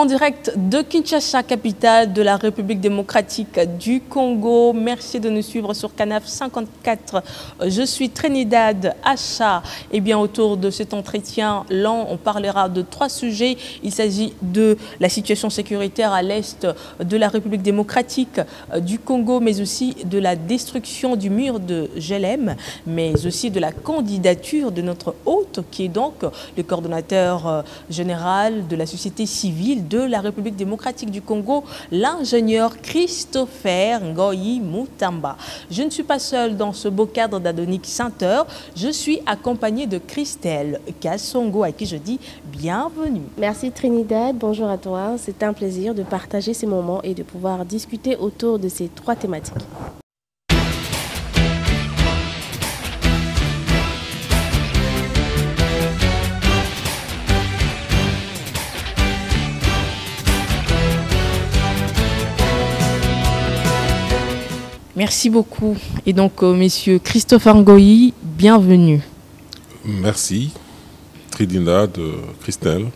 En direct de Kinshasa, capitale de la République démocratique du Congo. Merci de nous suivre sur Canal 54. Je suis Trinidad Acha. Et bien autour de cet entretien, là, on parlera de 3 sujets. Il s'agit de la situation sécuritaire à l'est de la République démocratique du Congo, mais aussi de la destruction du mur de Jélem, mais aussi de la candidature de notre hôte, qui est donc le coordonnateur général de la société civile de la République démocratique du Congo, l'ingénieur Christopher Ngoyi Mutamba. Je ne suis pas seule dans ce beau cadre d'Adonic Center, je suis accompagnée de Christelle Kassongo, à qui je dis bienvenue. Merci Trinidad, bonjour à toi. C'est un plaisir de partager ces moments et de pouvoir discuter autour de ces 3 thématiques. Merci beaucoup. Et donc, messieurs Christopher Ngoyi, bienvenue. Merci, Trinidad, Christelle.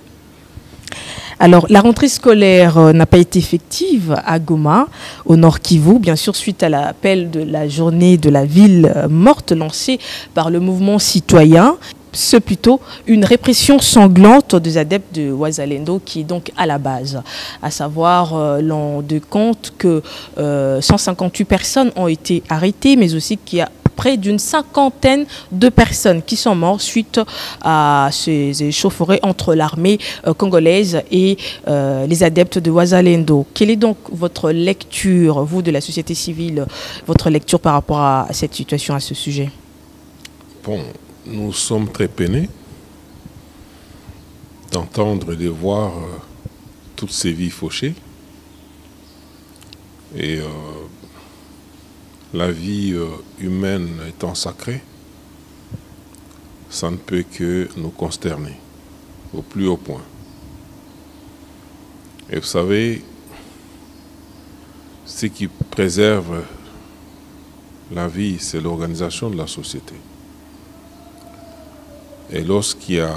Alors, la rentrée scolaire n'a pas été effective à Goma, au Nord Kivu, bien sûr, suite à l'appel de la journée de la ville morte lancée par le mouvement citoyen. C'est plutôt une répression sanglante des adeptes de Wazalendo qui est donc à la base. À savoir, l'on de compte que 158 personnes ont été arrêtées, mais aussi qu'il y a près d'une 50aine de personnes qui sont mortes suite à ces échauffourées entre l'armée congolaise et les adeptes de Wazalendo. Quelle est donc votre lecture, vous de la société civile, votre lecture par rapport à cette situation, à ce sujet? Bon, nous sommes très peinés d'entendre et de voir toutes ces vies fauchées. Et la vie humaine étant sacrée, ça ne peut que nous consterner au plus haut point. Et vous savez, ce qui préserve la vie, c'est l'organisation de la société. Et lorsqu'il y a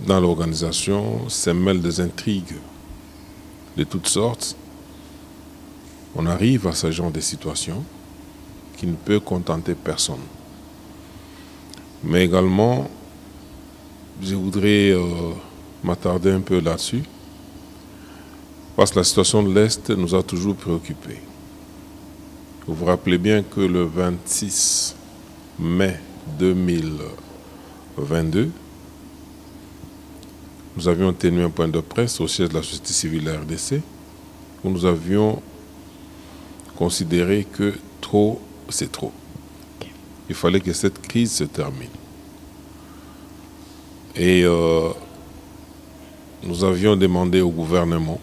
dans l'organisation se mêlent des intrigues de toutes sortes, on arrive à ce genre de situation qui ne peut contenter personne. Mais également, je voudrais m'attarder un peu là-dessus, parce que la situation de l'Est nous a toujours préoccupés. Vous vous rappelez bien que le 26 mai 2022, nous avions tenu un point de presse au siège de la société civile de la RDC, où nous avions considéré que trop, c'est trop. Il fallait que cette crise se termine. Et nous avions demandé au gouvernement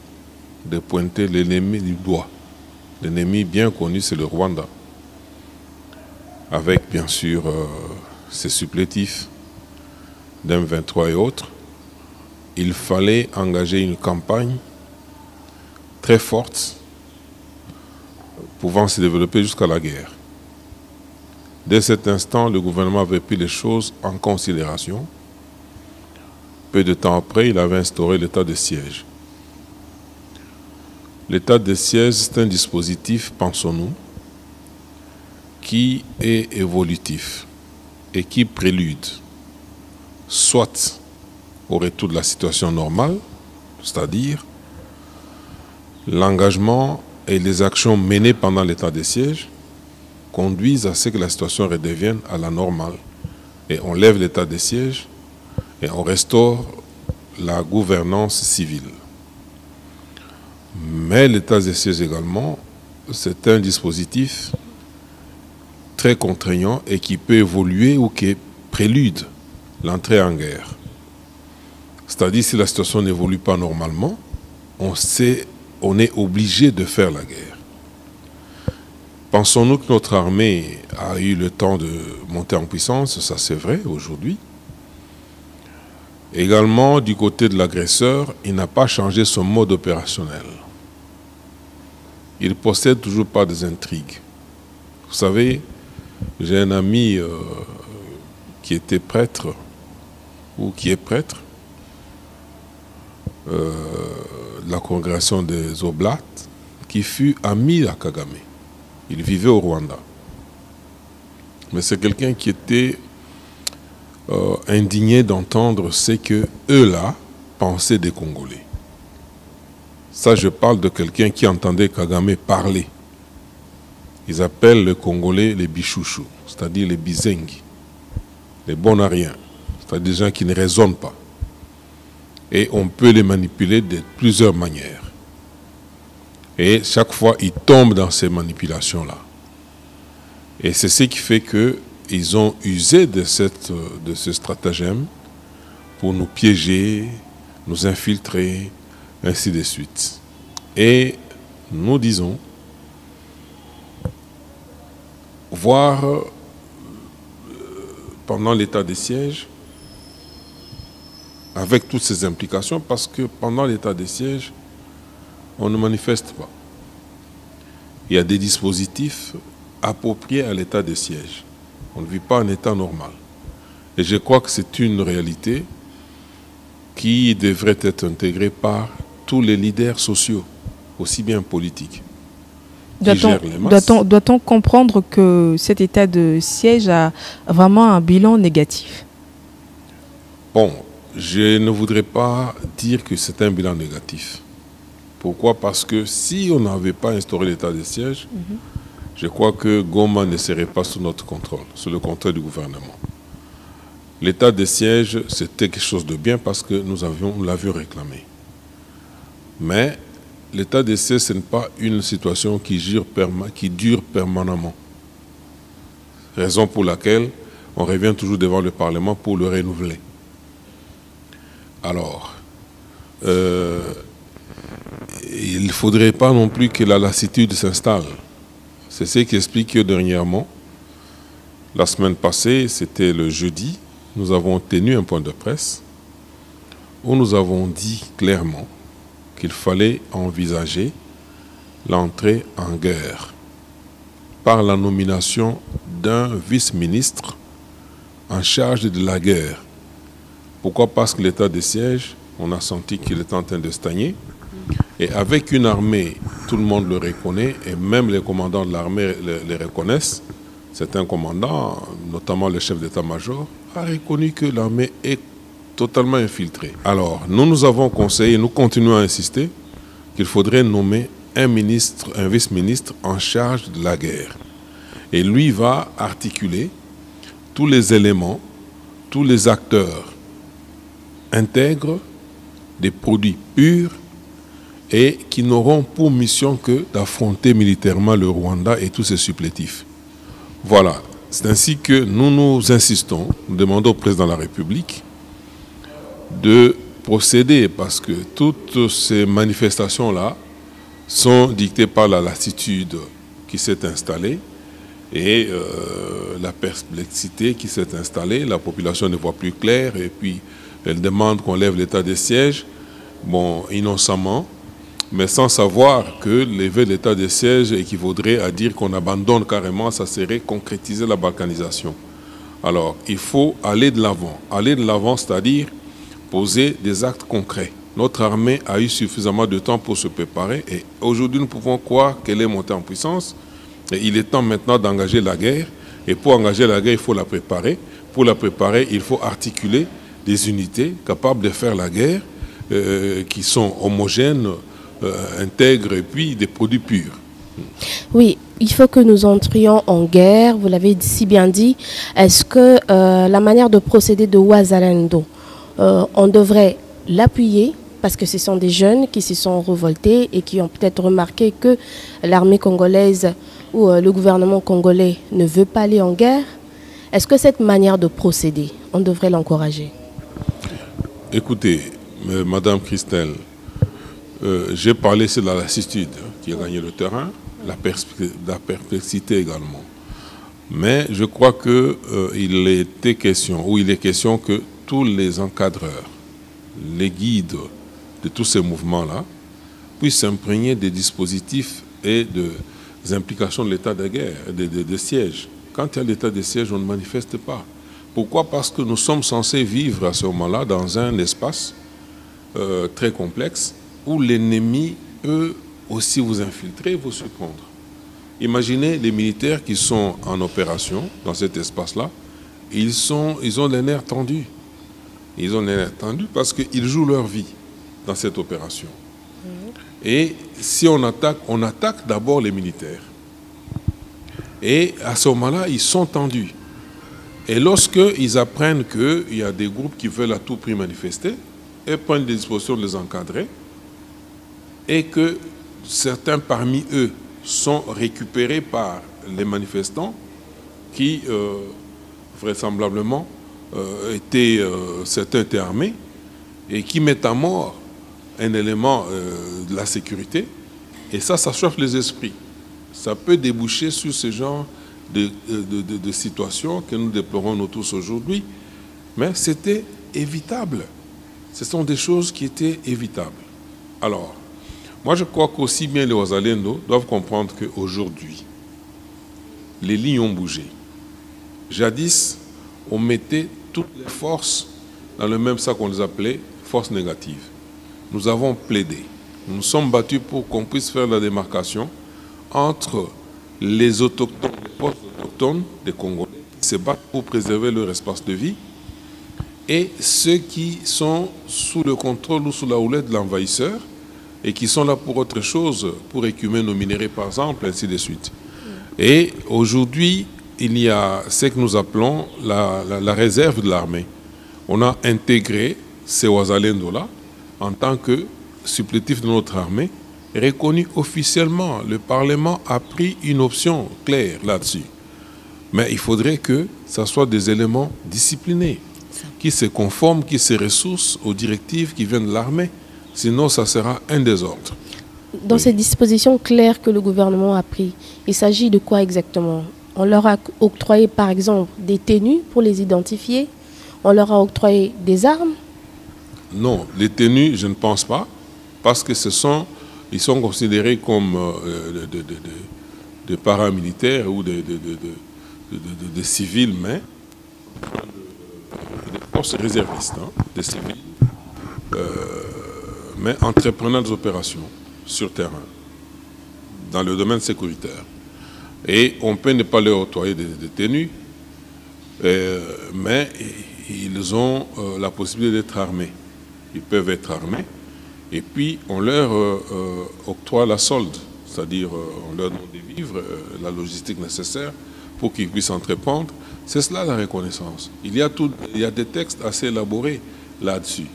de pointer l'ennemi du doigt. L'ennemi bien connu, c'est le Rwanda, avec bien sûr ses supplétifs d'M23 et autres. Il fallait engager une campagne très forte pouvant se développer jusqu'à la guerre. Dès cet instant, le gouvernement avait pris les choses en considération. Peu de temps après, il avait instauré l'état de siège. L'état de siège, c'est un dispositif, pensons-nous, qui est évolutif et qui prélude soit au retour de la situation normale, c'est-à-dire l'engagement et les actions menées pendant l'état de siège conduisent à ce que la situation redevienne à la normale. Et on lève l'état de siège et on restaure la gouvernance civile. Mais l'état de siège également, c'est un dispositif très contraignant et qui peut évoluer ou qui prélude l'entrée en guerre. C'est-à-dire, si la situation n'évolue pas normalement, on est obligé de faire la guerre. Pensons-nous que notre armée a eu le temps de monter en puissance? Ça, c'est vrai aujourd'hui. Également, du côté de l'agresseur, il n'a pas changé son mode opérationnel. Il possède toujours pas des intrigues. Vous savez, j'ai un ami qui était prêtre, ou qui est prêtre, la congrégation des Oblates, qui fut ami à Kagame. Il vivait au Rwanda. Mais c'est quelqu'un qui était indigné d'entendre ce que eux-là pensaient des Congolais. Ça, je parle de quelqu'un qui entendait Kagame parler. Ils appellent les Congolais les bichouchous, c'est-à-dire les bizengi, les bonariens, c'est-à-dire des gens qui ne raisonnent pas. Et on peut les manipuler de plusieurs manières. Et chaque fois, ils tombent dans ces manipulations-là. Et c'est ce qui fait qu'ils ont usé de ce stratagème pour nous piéger, nous infiltrer, ainsi de suite. Et nous disons, voir pendant l'état de siège, avec toutes ces implications, parce que pendant l'état de siège, on ne manifeste pas. Il y a des dispositifs appropriés à l'état de siège. On ne vit pas en état normal. Et je crois que c'est une réalité qui devrait être intégrée par tous les leaders sociaux, aussi bien politiques. Doit-on comprendre que cet état de siège a vraiment un bilan négatif? Bon, je ne voudrais pas dire que c'est un bilan négatif. Pourquoi? Parce que si on n'avait pas instauré l'état de siège, je crois que Goma ne serait pas sous notre contrôle, sous le contrôle du gouvernement. L'état de siège, c'était quelque chose de bien parce que nous l'avions réclamé. Mais l'état de siège, ce n'est pas une situation qui dure permanemment. Raison pour laquelle on revient toujours devant le Parlement pour le renouveler. Alors, il ne faudrait pas non plus que la lassitude s'installe. C'est ce qui explique que dernièrement, la semaine passée, c'était le jeudi, nous avons tenu un point de presse où nous avons dit clairement qu'il fallait envisager l'entrée en guerre par la nomination d'un vice-ministre en charge de la guerre. Pourquoi? Parce que l'état de siège, on a senti qu'il était en train de stagner. Et avec une armée, tout le monde le reconnaît, et même les commandants de l'armée les reconnaissent. Certains commandants, notamment le chef d'état-major, a reconnu que l'armée est totalement infiltrée. Alors, nous avons conseillé, nous continuons à insister, qu'il faudrait nommer un vice-ministre en charge de la guerre. Et lui va articuler tous les éléments, tous les acteurs intègres des produits purs et qui n'auront pour mission que d'affronter militairement le Rwanda et tous ses supplétifs. Voilà, c'est ainsi que nous insistons, nous demandons au président de la République de procéder, parce que toutes ces manifestations-là sont dictées par la lassitude qui s'est installée et la perplexité qui s'est installée. La population ne voit plus clair et puis elle demande qu'on lève l'état de siège, bon, innocemment, mais sans savoir que lever l'état de siège équivaudrait à dire qu'on abandonne carrément, ça serait concrétiser la balkanisation. Alors, il faut aller de l'avant. Aller de l'avant, c'est-à-dire poser des actes concrets. Notre armée a eu suffisamment de temps pour se préparer et aujourd'hui, nous pouvons croire qu'elle est montée en puissance. Et il est temps maintenant d'engager la guerre. Et pour engager la guerre, il faut la préparer. Pour la préparer, il faut articuler des unités capables de faire la guerre, qui sont homogènes, intègres et puis des produits purs. Oui, il faut que nous entrions en guerre, vous l'avez si bien dit. Est-ce que la manière de procéder de Wazalendo, on devrait l'appuyer parce que ce sont des jeunes qui se sont révoltés et qui ont peut-être remarqué que l'armée congolaise ou le gouvernement congolais ne veut pas aller en guerre? Est-ce que cette manière de procéder, on devrait l'encourager? Écoutez, Madame Christelle, j'ai parlé sur la lassitude qui a gagné le terrain, la perplexité également. Mais je crois qu'il était question, ou il est question que tous les encadreurs, les guides de tous ces mouvements-là, puissent s'imprégner des dispositifs et des implications de l'état de guerre, de siège. Quand il y a l'état de siège, on ne manifeste pas. Pourquoi? Parce que nous sommes censés vivre à ce moment-là dans un espace très complexe où l'ennemi peut aussi vous infiltrer et vous surprendre. Imaginez les militaires qui sont en opération dans cet espace-là. Ils ont les nerfs tendus. Ils ont les nerfs tendus parce qu'ils jouent leur vie dans cette opération. Et si on attaque d'abord les militaires. Et à ce moment-là, ils sont tendus. Et lorsqu'ils apprennent qu'il y a des groupes qui veulent à tout prix manifester, ils prennent des dispositions de les encadrer, et que certains parmi eux sont récupérés par les manifestants qui, vraisemblablement, certains étaient armés, et qui mettent à mort un élément de la sécurité, et ça chauffe les esprits. Ça peut déboucher sur ce genre de situations que nous déplorons nous tous aujourd'hui, mais c'était évitable. Ce sont des choses qui étaient évitables. Alors, moi je crois qu'aussi bien les Wazalendo doivent comprendre qu'aujourd'hui, les lignes ont bougé. Jadis, on mettait toutes les forces dans le même sac qu'on les appelait forces négatives. Nous avons plaidé. Nous nous sommes battus pour qu'on puisse faire la démarcation entre les autochtones, les postes autochtones des Congolais qui se battent pour préserver leur espace de vie et ceux qui sont sous le contrôle ou sous la houlette de l'envahisseur et qui sont là pour autre chose, pour écumer nos minéraux par exemple, ainsi de suite. Et aujourd'hui, il y a ce que nous appelons la réserve de l'armée. On a intégré ces Wazalendo-là en tant que supplétifs de notre armée, reconnu officiellement. Le Parlement a pris une option claire là-dessus. Mais il faudrait que ce soit des éléments disciplinés, qui se conforment, qui se ressourcent aux directives qui viennent de l'armée. Sinon, ça sera un désordre. Dans ces dispositions claires que le gouvernement a prises, il s'agit de quoi exactement? On leur a octroyé, par exemple, des tenues pour les identifier. On leur a octroyé des armes. Non, les tenues, je ne pense pas, parce que ils sont considérés comme des paramilitaires ou des civils, mais des forces réservistes, des civils, mais entreprenant des opérations sur terrain, dans le domaine sécuritaire. Et on peut ne pas leur octroyer des tenues, mais ils ont la possibilité d'être armés. Ils peuvent être armés. Et puis, on leur octroie la solde, c'est-à-dire on leur donne des vivres, la logistique nécessaire pour qu'ils puissent entreprendre. C'est cela la reconnaissance. Il y a des textes assez élaborés là-dessus.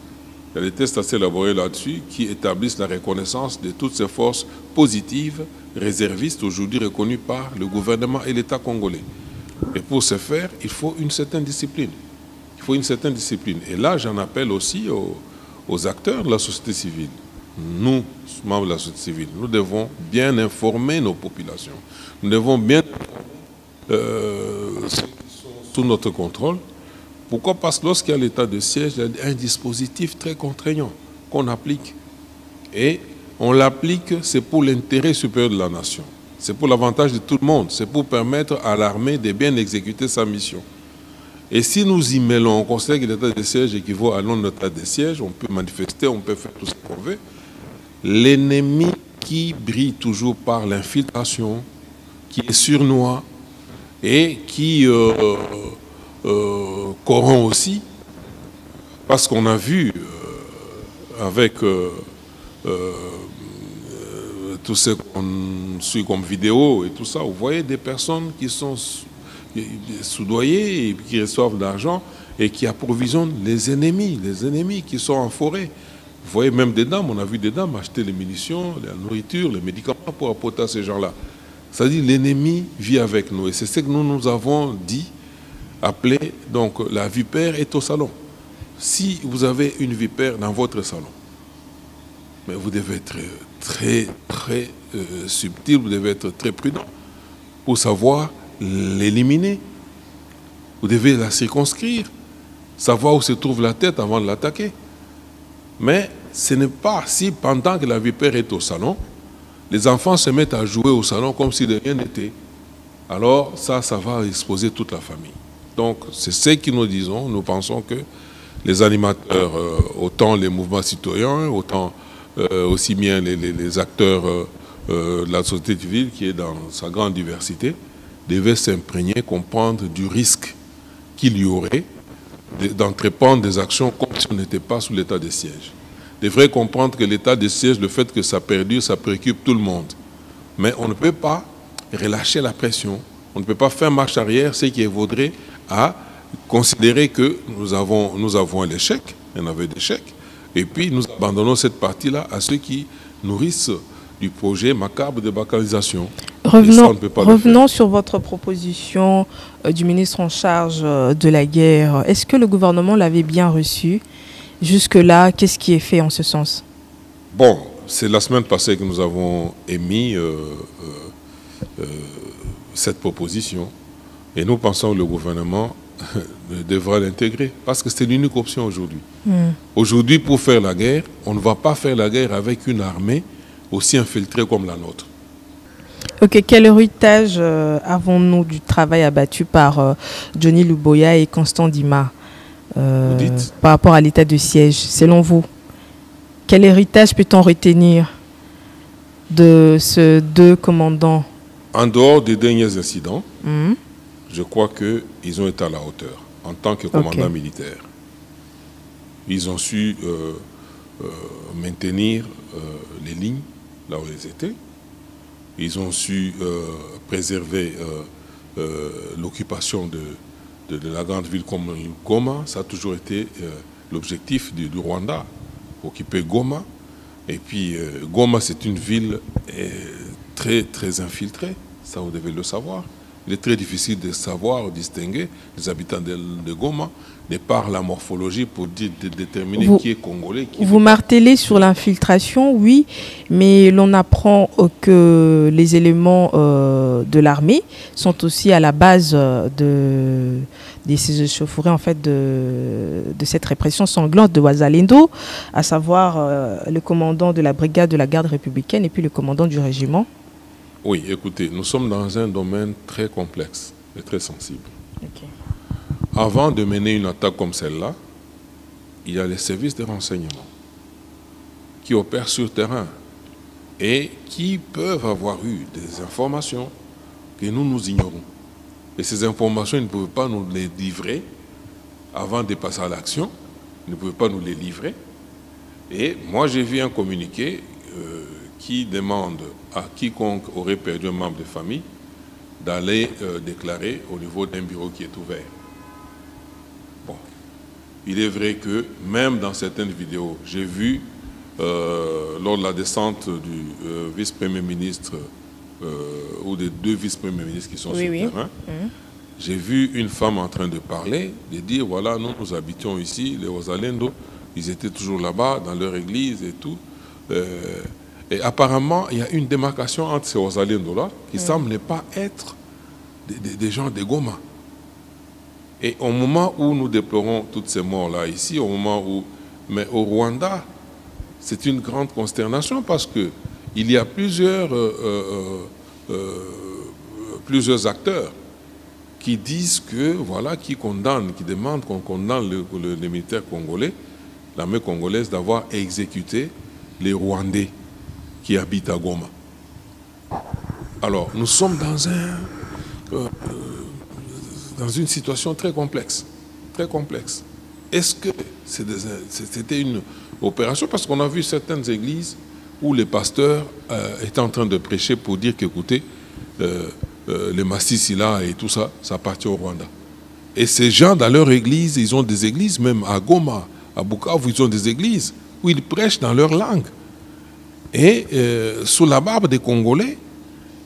Il y a des textes assez élaborés là-dessus qui établissent la reconnaissance de toutes ces forces positives, réservistes, aujourd'hui reconnues par le gouvernement et l'État congolais. Et pour ce faire, il faut une certaine discipline. Il faut une certaine discipline. Et là, j'en appelle aussi aux acteurs de la société civile. Nous, membres de la société civile, nous devons bien informer nos populations. Nous devons bien ceux qui sont sous notre contrôle. Pourquoi? Parce que lorsqu'il y a l'état de siège, il y a un dispositif très contraignant qu'on applique. Et on l'applique, c'est pour l'intérêt supérieur de la nation. C'est pour l'avantage de tout le monde. C'est pour permettre à l'armée de bien exécuter sa mission. Et si nous y mêlons, on considère que l'état de siège équivaut à notre état de siège, on peut manifester, on peut faire tout ce qu'on veut. L'ennemi qui brille toujours par l'infiltration, qui est sournois et qui corrompt aussi, parce qu'on a vu avec tout ce qu'on suit comme vidéo et tout ça, vous voyez des personnes qui sont soudoyés et qui reçoivent de l'argent et qui approvisionnent les ennemis qui sont en forêt. Vous voyez même des dames, on a vu des dames acheter les munitions, la nourriture, les médicaments pour apporter à ces gens-là. C'est-à-dire l'ennemi vit avec nous et c'est ce que nous avons dit, appelé donc la vipère est au salon. Si vous avez une vipère dans votre salon, mais vous devez être très subtil, vous devez être très prudent pour savoir l'éliminer. Vous devez la circonscrire, savoir où se trouve la tête avant de l'attaquer. Mais ce n'est pas si pendant que la vipère est au salon, les enfants se mettent à jouer au salon comme si de rien n'était. Alors ça va exposer toute la famille. Donc c'est ce que nous disons, nous pensons que les animateurs, autant les mouvements citoyens, autant aussi bien les acteurs de la société civile, qui est dans sa grande diversité, devaient s'imprégner, comprendre du risque qu'il y aurait d'entreprendre des actions comme si on n'était pas sous l'état de siège. Devrait comprendre que l'état de siège, le fait que ça perdure, ça préoccupe tout le monde. Mais on ne peut pas relâcher la pression, on ne peut pas faire marche arrière, ce qui évaudrait à considérer que nous avons l'échec, un aveu d'échec, et puis nous abandonnons cette partie-là à ceux qui nourrissent du projet macabre de balkanisation. Revenons sur votre proposition du ministre en charge de la guerre. Est-ce que le gouvernement l'avait bien reçu? Jusque-là, qu'est-ce qui est fait en ce sens? Bon, c'est la semaine passée que nous avons émis cette proposition. Et nous pensons que le gouvernement devra l'intégrer. Parce que c'est l'unique option aujourd'hui. Aujourd'hui, pour faire la guerre, on ne va pas faire la guerre avec une armée aussi infiltrée comme la nôtre. Ok, quel héritage avons-nous du travail abattu par Johnny Luboya et Constant Dima par rapport à l'état de siège, selon vous? Quel héritage peut-on retenir de ces deux commandants? En dehors des derniers incidents, je crois qu'ils ont été à la hauteur en tant que commandants militaires. Ils ont su maintenir les lignes là où ils étaient. Ils ont su préserver l'occupation de la grande ville comme Goma. Ça a toujours été l'objectif du Rwanda, occuper Goma. Et puis Goma, c'est une ville très, très infiltrée. Ça, vous devez le savoir. Il est très difficile de savoir, de distinguer les habitants de Goma, de par la morphologie, pour déterminer qui est congolais. Vous martelez sur l'infiltration, oui, mais l'on apprend que les éléments de l'armée sont aussi à la base de ces échauffourées, en fait, de cette répression sanglante de Wazalendo, à savoir le commandant de la brigade de la garde républicaine et puis le commandant du régiment. Oui, écoutez, nous sommes dans un domaine très complexe et très sensible. Okay. Avant de mener une attaque comme celle-là, il y a les services de renseignement qui opèrent sur terrain et qui peuvent avoir eu des informations que nous ignorons. Et ces informations, ils ne pouvaient pas nous les livrer avant de passer à l'action. Ils ne pouvaient pas nous les livrer. Et moi, j'ai vu un communiqué qui demande à quiconque aurait perdu un membre de famille d'aller déclarer au niveau d'un bureau qui est ouvert. Bon, il est vrai que même dans certaines vidéos, j'ai vu lors de la descente du vice-premier ministre ou des deux vice-premiers ministres qui sont sur le terrain, j'ai vu une femme en train de parler, de dire voilà, nous habitions ici, les Wazalendo, ils étaient toujours là-bas dans leur église et tout. Et apparemment, il y a une démarcation entre ces Wazalendo-là qui semble ne pas être des gens de Goma. Et au moment où nous déplorons toutes ces morts-là ici, au moment où... Mais au Rwanda, c'est une grande consternation parce qu'il y a plusieurs acteurs qui disent que, voilà, qui condamnent, qui demandent qu'on condamne les militaires congolais, l'armée congolaise, d'avoir exécuté les Rwandais qui habitent à Goma. Alors, nous sommes dans une situation très complexe. Très complexe. Est-ce que c'était une opération? Parce qu'on a vu certaines églises où les pasteurs étaient en train de prêcher pour dire qu'écoutez, les Massissi là et tout ça, ça appartient au Rwanda. Et ces gens, dans leur église, ils ont des églises, même à Goma, à Bukavu, ils ont des églises où ils prêchent dans leur langue. Et sous la barbe des Congolais,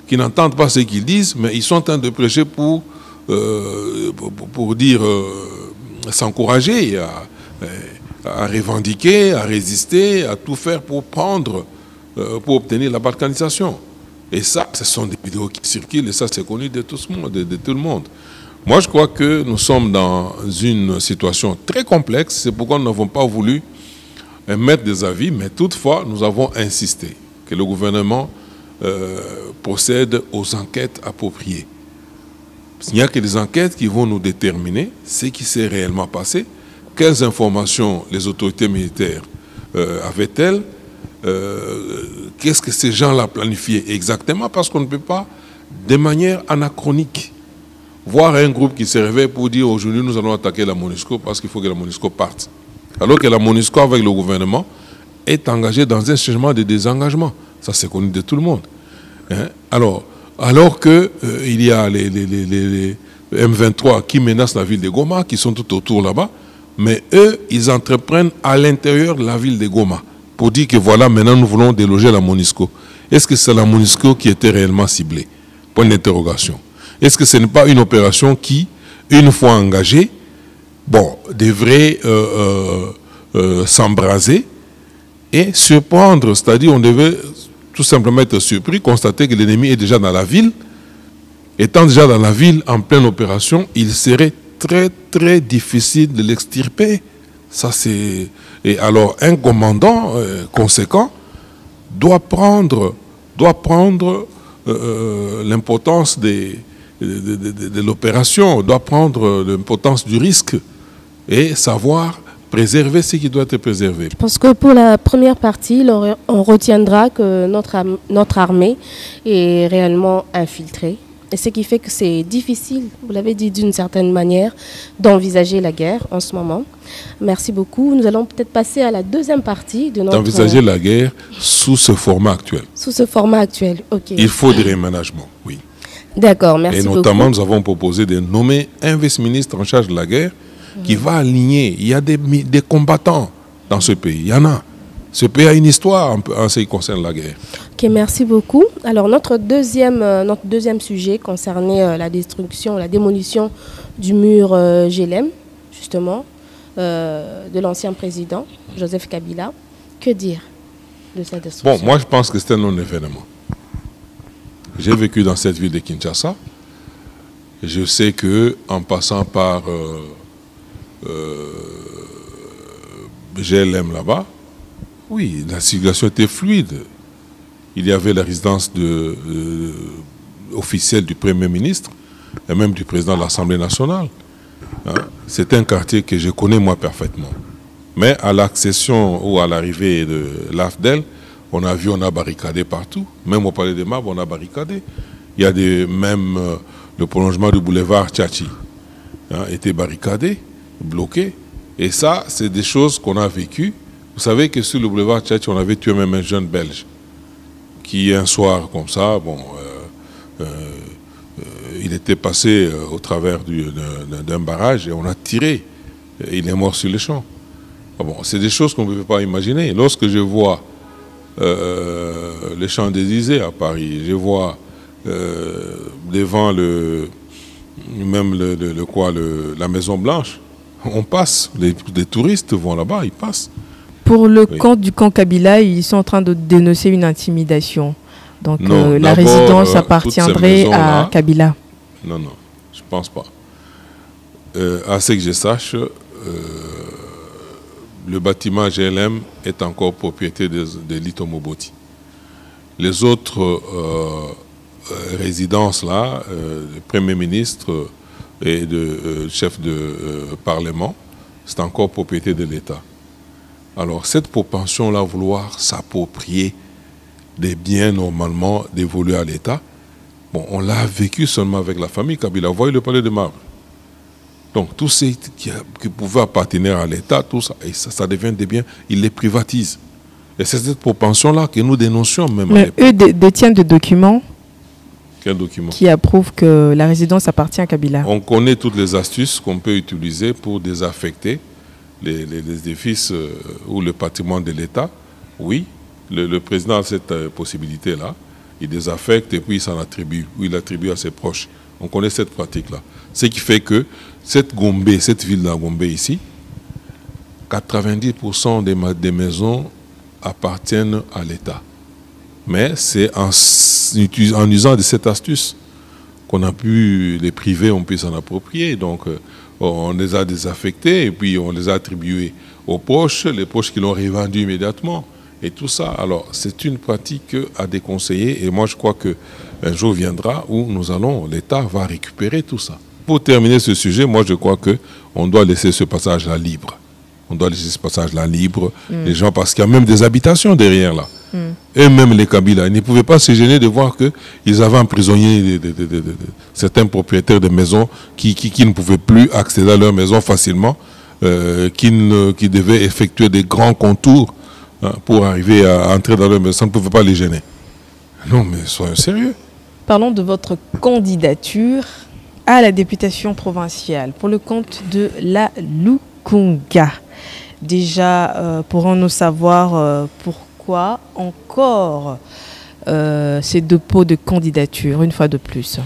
qui n'entendent pas ce qu'ils disent, mais ils sont en train de prêcher pour dire, s'encourager à revendiquer, à résister, à tout faire pour pour obtenir la balkanisation. Et ça, ce sont des vidéos qui circulent, et ça, c'est connu de tout le monde. Moi, je crois que nous sommes dans une situation très complexe. C'est pourquoi nous n'avons pas voulu émettre des avis, mais toutefois, nous avons insisté que le gouvernement procède aux enquêtes appropriées. Il n'y a que des enquêtes qui vont nous déterminer ce qui s'est réellement passé, quelles informations les autorités militaires avaient-elles? Qu'est-ce que ces gens-là planifiaient exactement? Parce qu'on ne peut pas, de manière anachronique, voir un groupe qui se réveille pour dire aujourd'hui nous allons attaquer la MONUSCO parce qu'il faut que la MONUSCO parte. Alors que la MONUSCO avec le gouvernement est engagée dans un changement de désengagement. Ça c'est connu de tout le monde. Hein? Alors que il y a les M23 qui menacent la ville de Goma, qui sont tout autour là-bas, mais eux, ils entreprennent à l'intérieur de la ville de Goma pour dire que voilà, maintenant nous voulons déloger la MONUSCO. Est-ce que c'est la MONUSCO qui était réellement ciblée? Point d'interrogation. Est-ce que ce n'est pas une opération qui, une fois engagée, bon, devrait s'embraser et surprendre? C'est-à-dire on devait tout simplement être surpris, constater que l'ennemi est déjà dans la ville. Étant déjà dans la ville en pleine opération, il serait très très difficile de l'extirper. Ça c'est. Et alors un commandant conséquent doit prendre l'importance de l'opération, doit prendre l'importance du risque et savoir préserver ce qui doit être préservé. Je pense que pour la première partie, on retiendra que notre armée est réellement infiltrée. Et ce qui fait que c'est difficile, vous l'avez dit d'une certaine manière, d'envisager la guerre en ce moment. Merci beaucoup. Nous allons peut-être passer à la deuxième partie de notre... D'envisager la guerre sous ce format actuel. Sous ce format actuel, ok. Il faut des réaménagements, oui. D'accord, merci beaucoup. Et notamment, nous avons proposé de nommer un vice-ministre en charge de la guerre qui va aligner. Il y a des combattants dans ce pays, il y en a. Ce pays a une histoire en ce qui concerne la guerre. Ok, merci beaucoup. Alors, notre deuxième sujet concernait la destruction, la démolition du mur Jhelem, justement, de l'ancien président, Joseph Kabila. Que dire de cette destruction? Bon, moi, je pense que c'est un non-événement. J'ai vécu dans cette ville de Kinshasa. Je sais qu'en passant par Jhelem là-bas, oui, la circulation était fluide. Il y avait la résidence officielle du Premier ministre et même du président de l'Assemblée nationale. Hein? C'est un quartier que je connais moi parfaitement. Mais à l'accession ou à l'arrivée de l'AFDEL, on a barricadé partout. Même au Palais des Marbres, on a barricadé. Il y a même le prolongement du boulevard Tchatchi était barricadé, bloqué. Et ça, c'est des choses qu'on a vécues. Vous savez que sur le boulevard Tchatchi, on avait tué même un jeune Belge qui, un soir comme ça, bon, il était passé au travers d'un barrage et on a tiré. Et il est mort sur le champ. Bon, c'est des choses qu'on ne peut pas imaginer. Lorsque je vois les Champs-Élysées à Paris, je vois devant la Maison Blanche, on passe, les touristes vont là-bas, ils passent. Pour le camp du camp Kabila, ils sont en train de dénoncer une intimidation. Donc non, la résidence appartiendrait à Kabila. Non, je ne pense pas. À ce que je sache, le bâtiment GLM est encore propriété de Lito Moboti. Les autres résidences là, le Premier ministre et le chef de Parlement, c'est encore propriété de l'État. Alors cette propension-là, vouloir s'approprier des biens normalement dévolus à l'État, bon, on l'a vécu seulement avec la famille Kabila. Vous voyez le Palais des Marbres. Donc tout ce qui pouvait appartenir à l'État, tout ça, et ça devient des biens, ils les privatisent. Et c'est cette propension-là que nous dénoncions même. Mais eux détiennent des documents. Quel document? Qui approuve que la résidence appartient à Kabila. On connaît toutes les astuces qu'on peut utiliser pour désaffecter les édifices ou le patrimoine de l'État. Oui, le président a cette possibilité-là. Il désaffecte et puis il s'en attribue, ou il attribue à ses proches. On connaît cette pratique-là. Ce qui fait que cette ville de Gombe ici, 90% des maisons appartiennent à l'État. Mais c'est en usant de cette astuce qu'on a pu, les privés ont pu s'en approprier. Donc on les a désaffectés et puis on les a attribués aux proches, les proches qui l'ont revendus immédiatement. Et tout ça, alors c'est une pratique à déconseiller et moi je crois qu'un jour viendra où l'État va récupérer tout ça. Pour terminer ce sujet, moi je crois qu'on doit laisser ce passage-là libre. On doit laisser ce passage-là libre. Les gens, parce qu'il y a même des habitations derrière là. Et même les Kabila, ils ne pouvaient pas se gêner de voir qu'ils avaient emprisonné certains propriétaires de maisons qui ne pouvaient plus accéder à leur maison facilement, qui devaient effectuer des grands contours pour arriver à entrer dans leur maison. Ça ne pouvait pas les gêner. Non, mais soyons sérieux. Parlons de votre candidature à la députation provinciale pour le compte de la Lukunga. Déjà, pourrons-nous savoir pourquoi encore ces dépôts de candidature, une fois de plus?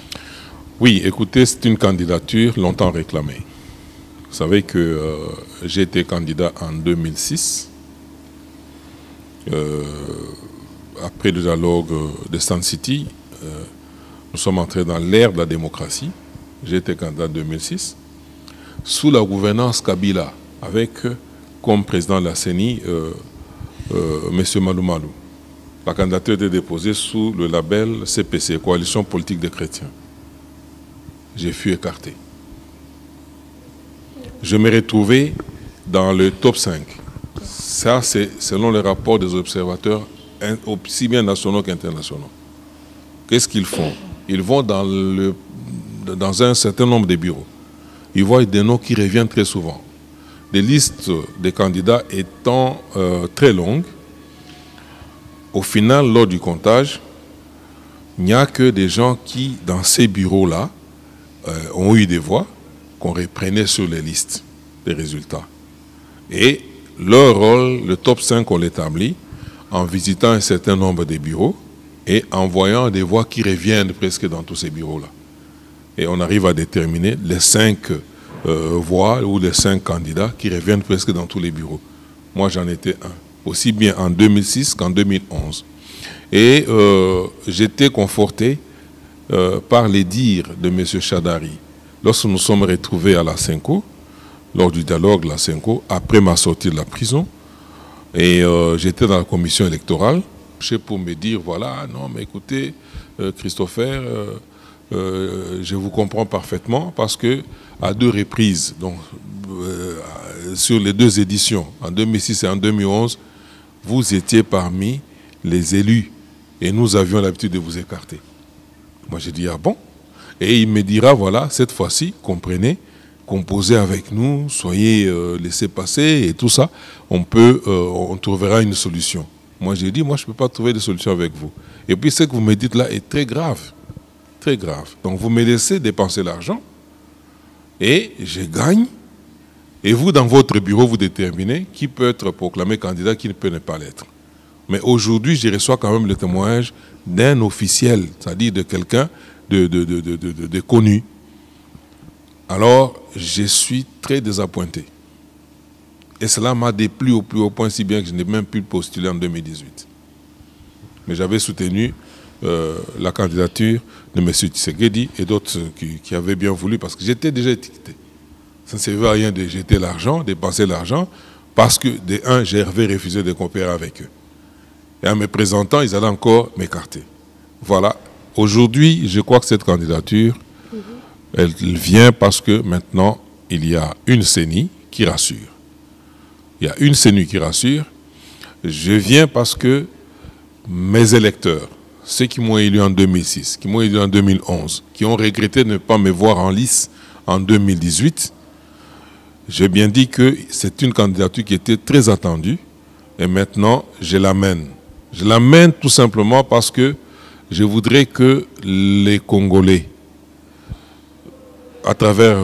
Oui, écoutez, c'est une candidature longtemps réclamée. Vous savez que j'ai été candidat en 2006. Après le dialogue de Sun City, nous sommes entrés dans l'ère de la démocratie. J'ai été candidat en 2006. Sous la gouvernance Kabila, avec comme président de la CENI, M. Malou Malou. La candidature était déposée sous le label CPC, Coalition Politique des Chrétiens. J'ai fui écarté. Je me retrouvais dans le top 5. Ça, c'est selon les rapports des observateurs, aussi bien nationaux qu'internationaux. Qu'est-ce qu'ils font? Ils vont dans un certain nombre de bureaux. Ils voient des noms qui reviennent très souvent. Les listes des candidats étant très longues, au final, lors du comptage, il n'y a que des gens qui, dans ces bureaux-là, ont eu des voix qu'on reprenait sur les listes des résultats. Et leur rôle, le top 5, on l'établit en visitant un certain nombre de bureaux et en voyant des voix qui reviennent presque dans tous ces bureaux-là. Et on arrive à déterminer les 5 voix ou les 5 candidats qui reviennent presque dans tous les bureaux. Moi, j'en étais un, aussi bien en 2006 qu'en 2011. Et j'étais conforté par les dires de M. Chadari. Lorsque nous sommes retrouvés à la Senko, lors du dialogue de la Senko, après ma sortie de la prison, et j'étais dans la commission électorale, pour me dire, voilà, non, mais écoutez, Christopher, je vous comprends parfaitement parce que à 2 reprises, donc sur les 2 éditions, en 2006 et en 2011, vous étiez parmi les élus et nous avions l'habitude de vous écarter. Moi, j'ai dit, ah bon? Et il me dira, voilà, cette fois-ci, comprenez, composez avec nous, soyez laissés passer et tout ça, on trouvera une solution. Moi, j'ai dit, moi, je ne peux pas trouver de solution avec vous. Et puis, ce que vous me dites là est très grave. Très grave. Donc, vous me laissez dépenser l'argent et je gagne. Et vous, dans votre bureau, vous déterminez qui peut être proclamé candidat, qui ne peut ne pas l'être. Mais aujourd'hui, je reçois quand même le témoignage d'un officiel, c'est-à-dire de quelqu'un de connu. Alors, je suis très désappointé. Et cela m'a déplu au plus haut point, si bien que je n'ai même pu postuler en 2018. Mais j'avais soutenu la candidature de M. Tshisekedi et d'autres qui avaient bien voulu, parce que j'étais déjà étiqueté. Ça ne servait à rien de jeter l'argent, dépenser l'argent, parce que, de un, j'avais refusé de coopérer avec eux. Et en me présentant, ils allaient encore m'écarter. Voilà. Aujourd'hui, je crois que cette candidature, elle vient parce que maintenant, il y a une CENI qui rassure. Il y a une CENI qui rassure. Je viens parce que mes électeurs, ceux qui m'ont élu en 2006, qui m'ont élu en 2011, qui ont regretté de ne pas me voir en lice en 2018, j'ai bien dit que c'est une candidature qui était très attendue et maintenant je l'amène. Je l'amène tout simplement parce que je voudrais que les Congolais, à travers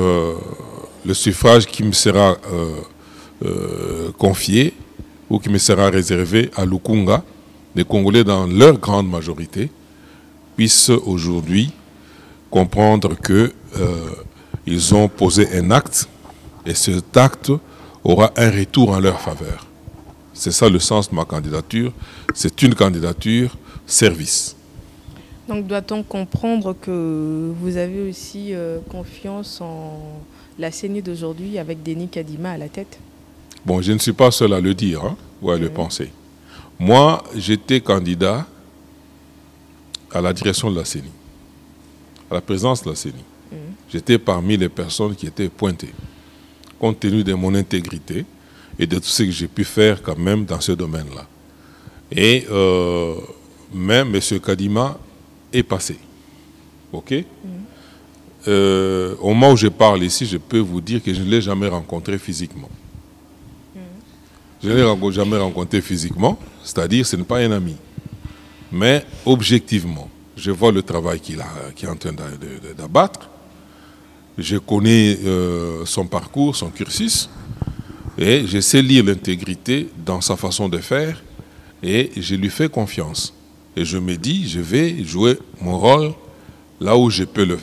le suffrage qui me sera confié ou qui me sera réservé à Lukunga, les Congolais dans leur grande majorité puissent aujourd'hui comprendre qu'ils ont posé un acte et cet acte aura un retour en leur faveur. C'est ça le sens de ma candidature. C'est une candidature service. Donc doit-on comprendre que vous avez aussi confiance en la CENI d'aujourd'hui avec Denis Kadima à la tête? Bon, je ne suis pas seul à le dire, ou à le penser. Moi, j'étais candidat à la direction de la CENI, à la présidence de la CENI. J'étais parmi les personnes qui étaient pointées. Compte tenu de mon intégrité et de tout ce que j'ai pu faire quand même dans ce domaine-là. Et même M. Kadima est passé. OK? Au moment où je parle ici, je peux vous dire que je ne l'ai jamais rencontré physiquement. Je ne l'ai jamais rencontré physiquement, c'est-à-dire ce n'est pas un ami. Mais objectivement, je vois le travail qu'il est en train d'abattre. Je connais son parcours, son cursus, et je sais lire l'intégrité dans sa façon de faire, et je lui fais confiance. Et je me dis, je vais jouer mon rôle là où je peux.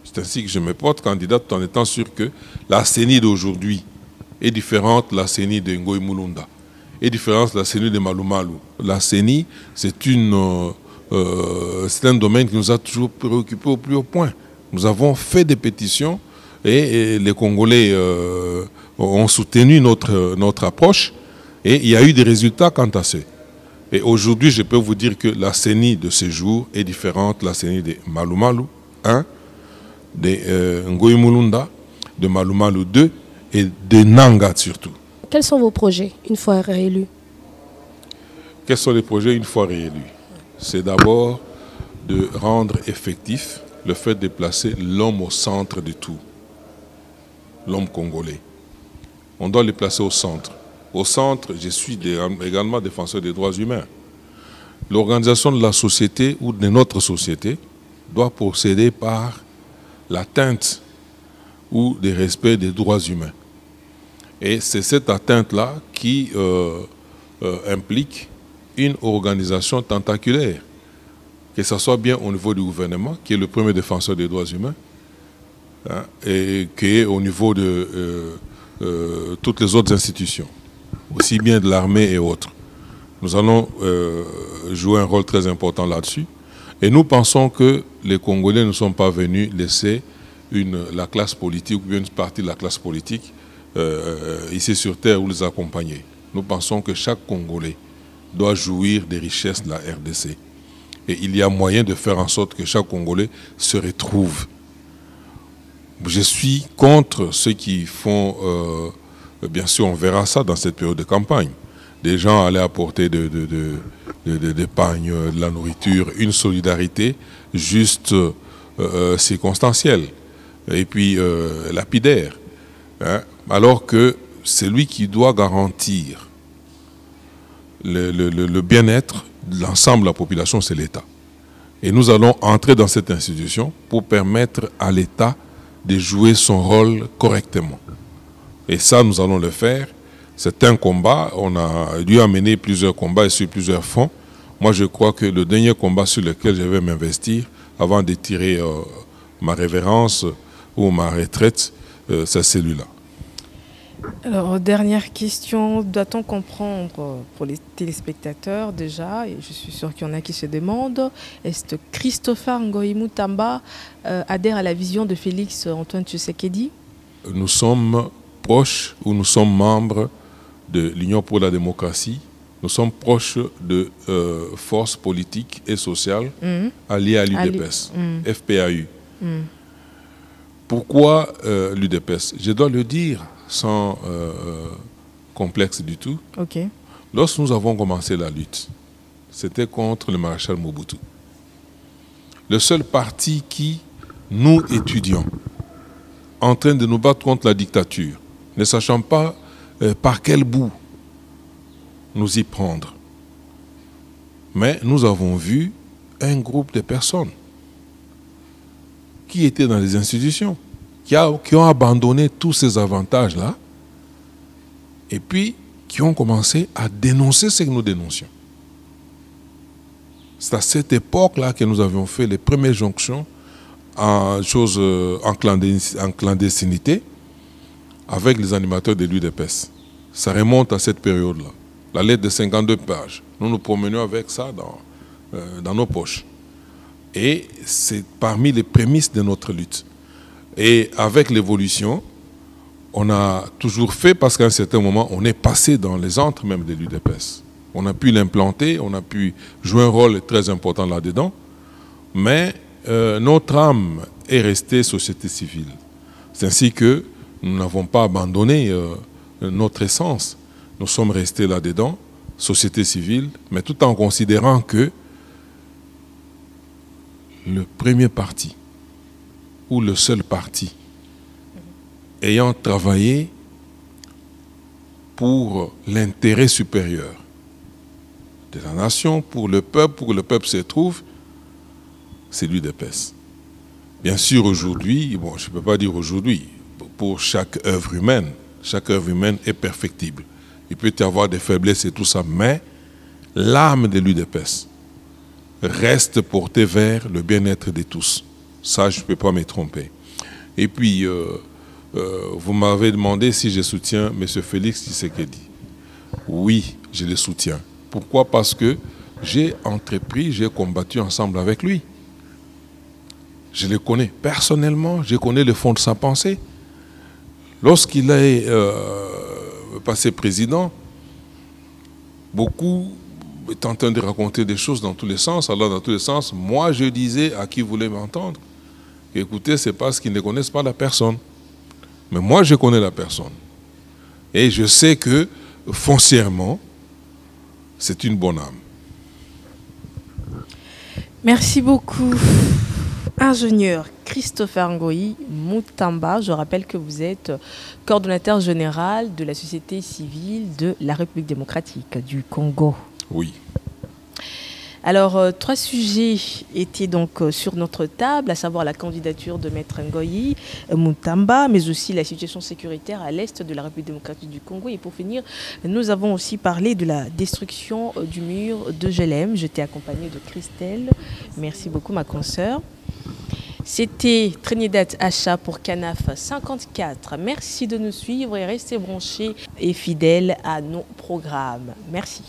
C'est ainsi que je me porte candidat tout en étant sûr que la CENI d'aujourd'hui est différente de la CENI de Ngoï Mulunda, est différente de la CENI de Malumalu. La CENI, c'est un domaine qui nous a toujours préoccupés au plus haut point. Nous avons fait des pétitions et les Congolais ont soutenu notre approche et il y a eu des résultats quant à ça. Et aujourd'hui, je peux vous dire que la CENI de ce jour est différente de la CENI de Malumalu 1, de Ngoï Mulunda, de Malumalu 2 et de Nangat surtout. Quels sont vos projets une fois réélus? Quels sont les projets une fois réélus? C'est d'abord de rendre effectif le fait de placer l'homme au centre de tout. L'homme congolais. On doit le placer au centre. Au centre, je suis également défenseur des droits humains. L'organisation de la société ou de notre société doit procéder par l'atteinte ou le respect des droits humains. Et c'est cette atteinte-là qui implique une organisation tentaculaire, que ce soit bien au niveau du gouvernement, qui est le premier défenseur des droits humains, hein, et qui est au niveau de toutes les autres institutions, aussi bien de l'armée et autres. Nous allons jouer un rôle très important là-dessus. Et nous pensons que les Congolais ne sont pas venus laisser la classe politique ou une partie de la classe politique ici sur terre ou les accompagner. Nous pensons que chaque Congolais doit jouir des richesses de la RDC. Et il y a moyen de faire en sorte que chaque Congolais se retrouve. Je suis contre ceux qui font, bien sûr on verra ça dans cette période de campagne, des gens allaient apporter des pagnes, de la nourriture, une solidarité juste circonstancielle et puis lapidaire. Hein, alors que c'est lui qui doit garantir le bien-être de l'ensemble de la population, c'est l'État. Et nous allons entrer dans cette institution pour permettre à l'État de jouer son rôle correctement. Et ça, nous allons le faire. C'est un combat. On a dû amener plusieurs combats et sur plusieurs fronts. Moi, je crois que le dernier combat sur lequel je vais m'investir, avant de tirer ma révérence ou ma retraite, c'est celui-là. Alors, dernière question, doit-on comprendre pour les téléspectateurs déjà, et je suis sûr qu'il y en a qui se demandent, est-ce que Christopher Ngoï Mutamba adhère à la vision de Félix Antoine Tshisekedi? Nous sommes proches ou nous sommes membres de l'Union pour la démocratie. Nous sommes proches de forces politiques et sociales alliées à l'UDPS, FPAU. Pourquoi l'UDPS? Je dois le dire sans complexe du tout. Okay. Lorsque nous avons commencé la lutte, c'était contre le maréchal Mobutu. Le seul parti qui, nous étudions, en train de nous battre contre la dictature, ne sachant pas par quel bout nous y prendre. Mais nous avons vu un groupe de personnes qui étaient dans les institutions, qui ont abandonné tous ces avantages-là, et puis qui ont commencé à dénoncer ce que nous dénoncions. C'est à cette époque-là que nous avions fait les premières jonctions en clandestinité avec les animateurs de l'UDPS. Ça remonte à cette période-là. La lettre de 52 pages. Nous nous promenions avec ça dans nos poches. Et c'est parmi les prémices de notre lutte. Et avec l'évolution, on a toujours fait, parce qu'à un certain moment, on est passé dans les antres même de l'UDPS. On a pu l'implanter, on a pu jouer un rôle très important là-dedans. Mais notre âme est restée société civile. C'est ainsi que nous n'avons pas abandonné notre essence. Nous sommes restés là-dedans, société civile, mais tout en considérant que le premier parti, ou le seul parti, ayant travaillé pour l'intérêt supérieur de la nation, pour le peuple se trouve, c'est l'UDPS. Bien sûr, aujourd'hui, bon, je ne peux pas dire aujourd'hui, pour chaque œuvre humaine est perfectible. Il peut y avoir des faiblesses et tout ça, mais l'âme de l'UDPS reste portée vers le bien-être de tous. Ça, je ne peux pas me tromper. Et puis, vous m'avez demandé si je soutiens M. Félix Tshisekedi. Oui, je le soutiens. Pourquoi? Parce que j'ai combattu ensemble avec lui. Je le connais personnellement, je connais le fond de sa pensée. Lorsqu'il est passé président, beaucoup étaient en train de raconter des choses dans tous les sens. Alors dans tous les sens, moi je disais à qui voulait m'entendre, écoutez, c'est parce qu'ils ne connaissent pas la personne. Mais moi je connais la personne. Et je sais que foncièrement, c'est une bonne âme. Merci beaucoup. Ingénieur Christopher Ngoyi Mutamba, je rappelle que vous êtes coordonnateur général de la société civile de la République démocratique du Congo. Oui. Alors, 3 sujets étaient donc sur notre table, à savoir la candidature de Maître Ngoyi Mutamba, mais aussi la situation sécuritaire à l'est de la République démocratique du Congo. Et pour finir, nous avons aussi parlé de la destruction du mur de Jélem. J'étais accompagnée de Christelle. Merci beaucoup, ma consoeur. C'était Trinidad Acha pour Canaf 54. Merci de nous suivre et restez branchés et fidèles à nos programmes. Merci.